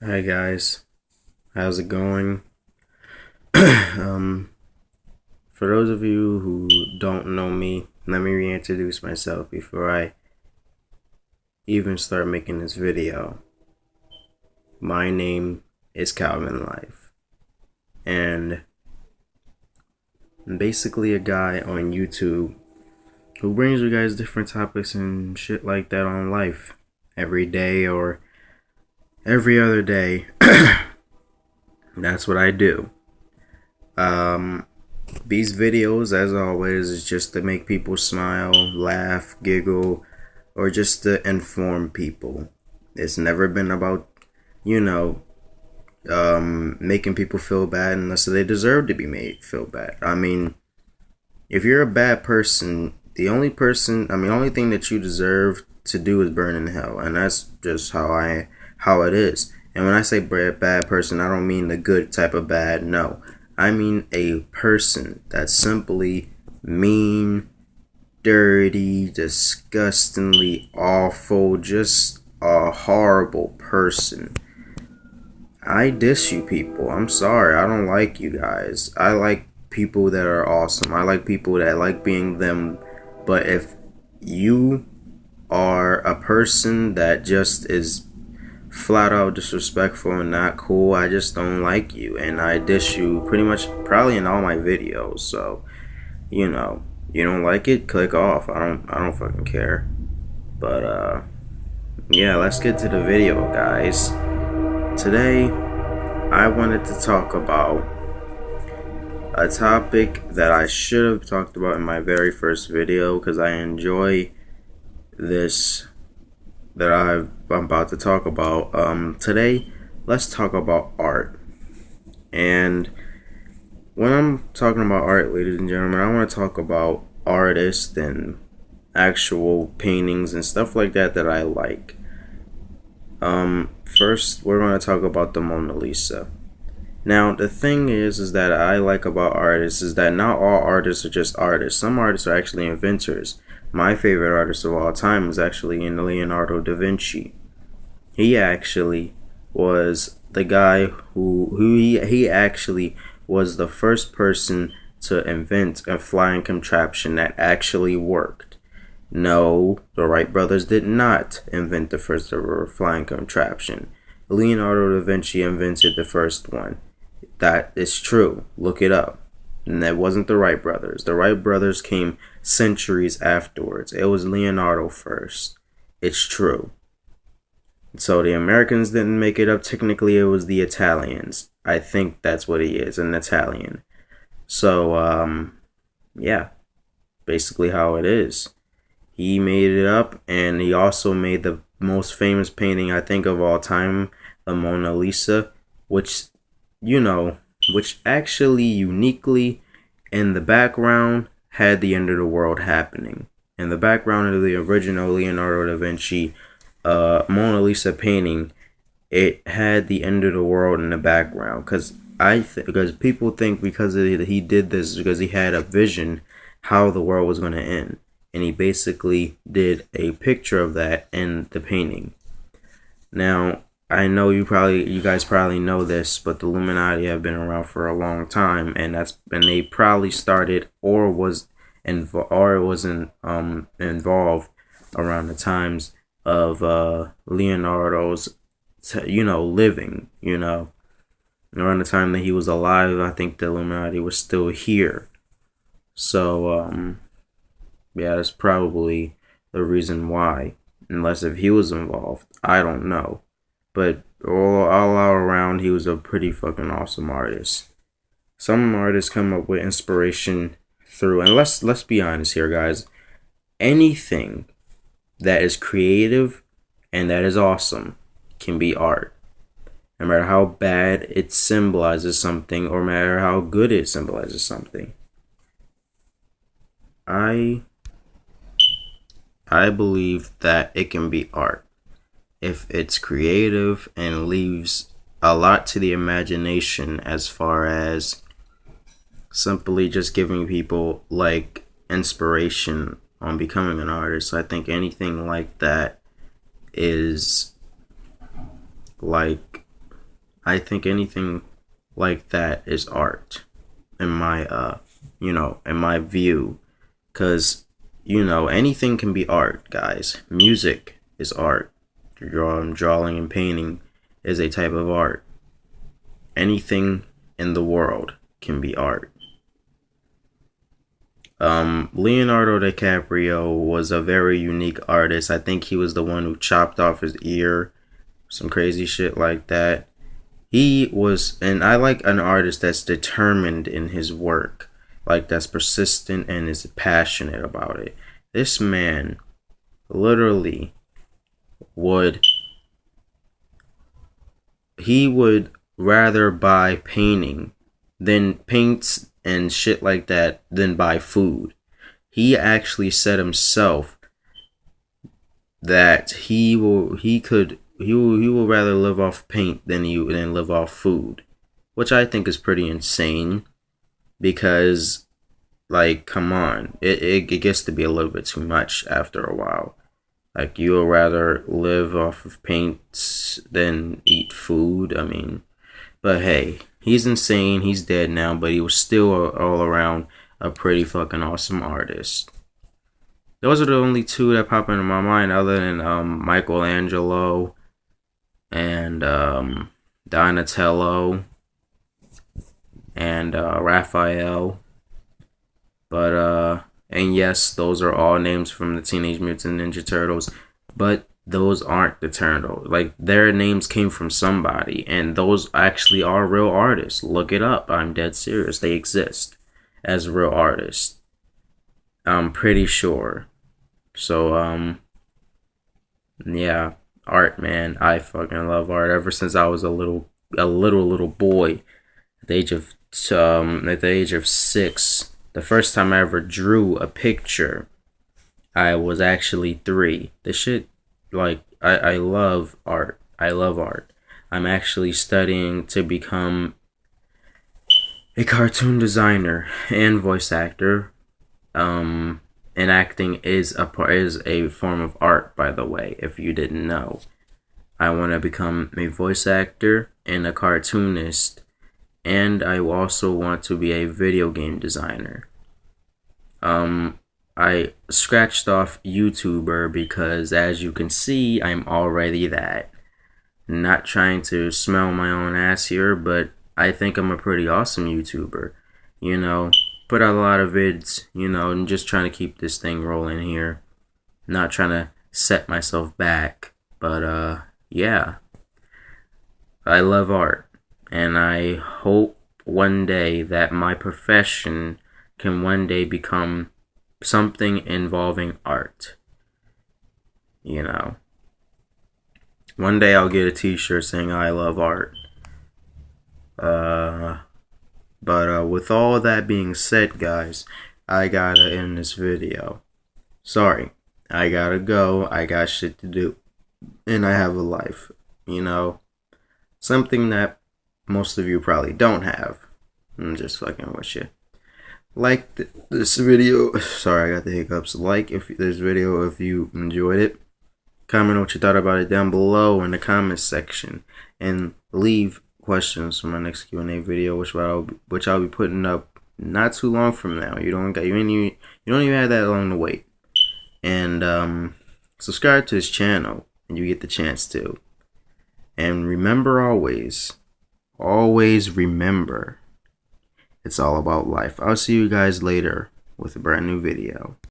Hi guys, how's it going? um, for those of you who don't know me, let me reintroduce myself before I even start making this video. My name is Calvin Life, and I'm basically a guy on YouTube who brings you guys different topics and shit like that on life every day or every other day. That's what I do. Um, These videos, as always, is just to make people smile, laugh, giggle, or just to inform people. It's never been about, you know, making people feel bad unless they deserve to be made feel bad. I mean, if you're a bad person, only thing that you deserve to do is burn in hell, and that's just how it is. And when I say bad person, I don't mean the good type of bad. No, I mean a person that's simply mean, dirty, disgustingly awful, just a horrible person. I diss you people. I'm sorry. I don't like you guys. I like people that are awesome. I like people that like being them. But if you are a person that just is flat out disrespectful and not cool, I just don't like you. And I diss you pretty much probably in all my videos. So, you know, you don't like it, click off. I don't fucking care. But yeah, let's get to the video, guys. Today I wanted to talk about a topic that I should have talked about in my very first video because I enjoy this that I'm about to talk about. Today, let's talk about art. And when I'm talking about art, ladies and gentlemen, I want to talk about artists and actual paintings and stuff like that I like. First, we're going to talk about the Mona Lisa. Now, the thing is that I like about artists is that not all artists are just artists. Some artists are actually inventors. My favorite artist of all time is actually Leonardo da Vinci. He actually was the guy he actually was the first person to invent a flying contraption that actually worked. No, the Wright brothers did not invent the first ever flying contraption. Leonardo da Vinci invented the first one. That is true. Look it up. And that wasn't the Wright brothers. The Wright brothers came centuries afterwards. It was Leonardo first. It's true. So the Americans didn't make it up. Technically, it was the Italians. I think that's what he is, an Italian. So, yeah, basically how it is. He made it up, and he also made the most famous painting I think of all time, the Mona Lisa, which you know, which actually uniquely in the background had the end of the world happening. In the background of the original Leonardo da Vinci Mona Lisa painting, it had the end of the world in the background because people think because he did this because he had a vision how the world was going to end, and he basically did a picture of that in the painting. Now, I know you guys probably know this, but the Illuminati have been around for a long time, and they probably started or wasn't involved around the times of Leonardo's living, around the time that he was alive. I think the Illuminati was still here. So yeah, that's probably the reason why, unless if he was involved, I don't know. But all around, he was a pretty fucking awesome artist. Some artists come up with inspiration through, and let's be honest here, guys. Anything that is creative and that is awesome can be art. No matter how bad it symbolizes something, or no matter how good it symbolizes something. I I believe that it can be art if it's creative and leaves a lot to the imagination as far as simply just giving people like inspiration on becoming an artist. I think anything like that is like I think anything like that is art in my in my view, cuz anything can be art, guys. Music is art. Drawing and painting is a type of art. Anything in the world can be art. Leonardo DiCaprio was a very unique artist. I think he was the one who chopped off his ear, some crazy shit like that. He was, and I like an artist that's determined in his work, like that's persistent and is passionate about it. This man literally would, he would rather buy painting than paints and shit like that than buy food. He actually said himself that he will rather live off paint than live off food, which I think is pretty insane because, like, come on, it gets to be a little bit too much after a while. Like, you would rather live off of paints than eat food. I mean, but hey, he's insane. He's dead now, but he was still all around a pretty fucking awesome artist. Those are the only two that pop into my mind, other than Michelangelo and Donatello and Raphael. But and yes, those are all names from the Teenage Mutant Ninja Turtles, but those aren't the turtles. Like, their names came from somebody, and those actually are real artists. Look it up. I'm dead serious. They exist as real artists. I'm pretty sure. So yeah, art, man. I fucking love art. Ever since I was a little boy, at the age of 6, the first time I ever drew a picture, I was actually 3. The shit, like, I love art. I love art. I'm actually studying to become a cartoon designer and voice actor. And acting is a form of art, by the way, if you didn't know. I want to become a voice actor and a cartoonist, and I also want to be a video game designer. I scratched off YouTuber because, as you can see, I'm already that. Not trying to smell my own ass here, but I think I'm a pretty awesome YouTuber. Put out a lot of vids, and just trying to keep this thing rolling here. Not trying to set myself back, but yeah. I love art, and I hope one day that my profession can one day become something involving art. One day I'll get a t-shirt saying I love art. But with all that being said, guys, I gotta end this video. Sorry, I gotta go. I got shit to do. And I have a life. Something that most of you probably don't have. I'm just fucking with you. Like this video. Sorry, I got the hiccups. Like if this video if you enjoyed it. Comment what you thought about it down below in the comments section. And leave questions for my next Q&A video, which I'll be putting up not too long from now. You don't even have that long to wait. And subscribe to this channel, and you get the chance to. And remember, always remember, it's all about life. I'll see you guys later with a brand new video.